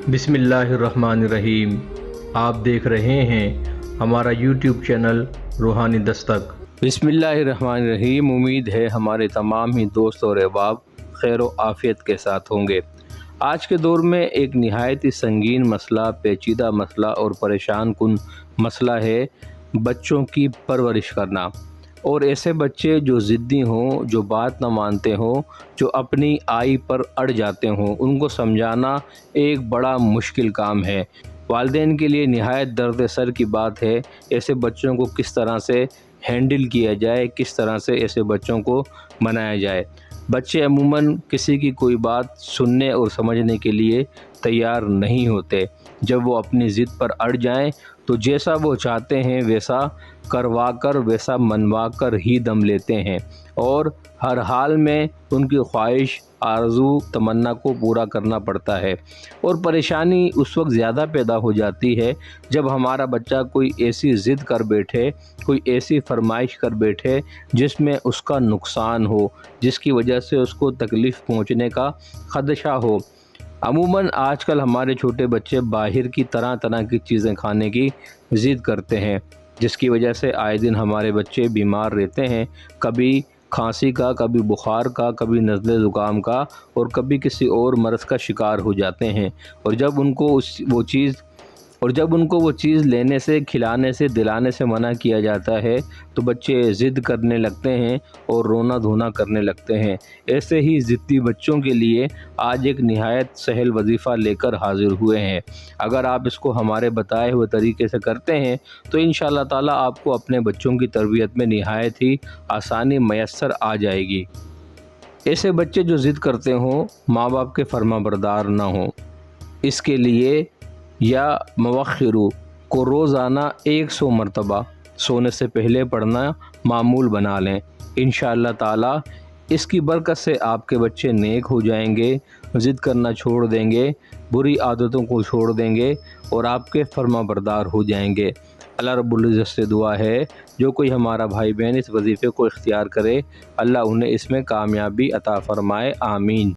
बिस्मिल्लाहिर्रहमानिर्रहीम। आप देख रहे हैं हमारा यूट्यूब चैनल रूहानी दस्तक। बिस्मिल्लाहिर्रहमानिर्रहीम। उम्मीद है हमारे तमाम ही दोस्त और अहबाब खैर व आफ़ियत के साथ होंगे। आज के दौर में एक नहायत ही संगीन मसला, पेचीदा मसला और परेशान कुन मसला है बच्चों की परवरिश करना। और ऐसे बच्चे जो ज़िद्दी हों, जो बात न मानते हों, जो अपनी आई पर अड़ जाते हों, उनको समझाना एक बड़ा मुश्किल काम है। वालिदैन के लिए नहायत दर्द सर की बात है ऐसे बच्चों को किस तरह से हैंडल किया जाए, किस तरह से ऐसे बच्चों को मनाया जाए। बच्चे अमूमन किसी की कोई बात सुनने और समझने के लिए तैयार नहीं होते। जब वो अपनी ज़िद पर अड़ जाएं तो जैसा वो चाहते हैं वैसा करवा कर, वैसा मनवा कर ही दम लेते हैं और हर हाल में उनकी ख्वाहिश, आरज़ू, तमन्ना को पूरा करना पड़ता है। और परेशानी उस वक्त ज़्यादा पैदा हो जाती है जब हमारा बच्चा कोई ऐसी ज़िद कर बैठे, कोई ऐसी फरमाइश कर बैठे जिसमें उसका नुकसान हो, जिसकी वजह से उसको तकलीफ़ पहुंचने का ख़दशा हो। अमूमन आजकल हमारे छोटे बच्चे बाहर की तरह तरह की चीज़ें खाने की ज़िद करते हैं, जिसकी वजह से आए दिन हमारे बच्चे बीमार रहते हैं। कभी खांसी का, कभी बुखार का, कभी नज़ले ज़ुकाम का और कभी किसी और मर्ज़ का शिकार हो जाते हैं। और जब उनको वो चीज़ लेने से, खिलाने से, दिलाने से मना किया जाता है तो बच्चे ज़िद करने लगते हैं और रोना धोना करने लगते हैं। ऐसे ही ज़िद्दी बच्चों के लिए आज एक निहायत सहल वजीफ़ा लेकर हाज़िर हुए हैं। अगर आप इसको हमारे बताए हुए तरीके से करते हैं तो इंशाअल्लाह ताला आपको अपने बच्चों की तरबियत में निहायत ही आसानी मैसर आ जाएगी। ऐसे बच्चे जो ज़िद करते हों, माँ बाप के फरमाबरदार ना हों, इसके लिए या मवक्खिरू को रोज़ाना 100 मरतबा सोने से पहले पढ़ना मामूल बना लें। इंशाअल्लाह ताला इसकी बरकत से आपके बच्चे नेक हो जाएंगे, ज़िद करना छोड़ देंगे, बुरी आदतों को छोड़ देंगे और आपके फरमाबरदार हो जाएंगे। अल्लाह रब्बुल इज़्ज़त से दुआ है जो कोई हमारा भाई बहन इस वजीफ़े को इख्तियार करे, अल्लाह उन्हें इसमें कामयाबी अता फ़रमाए। आमीन।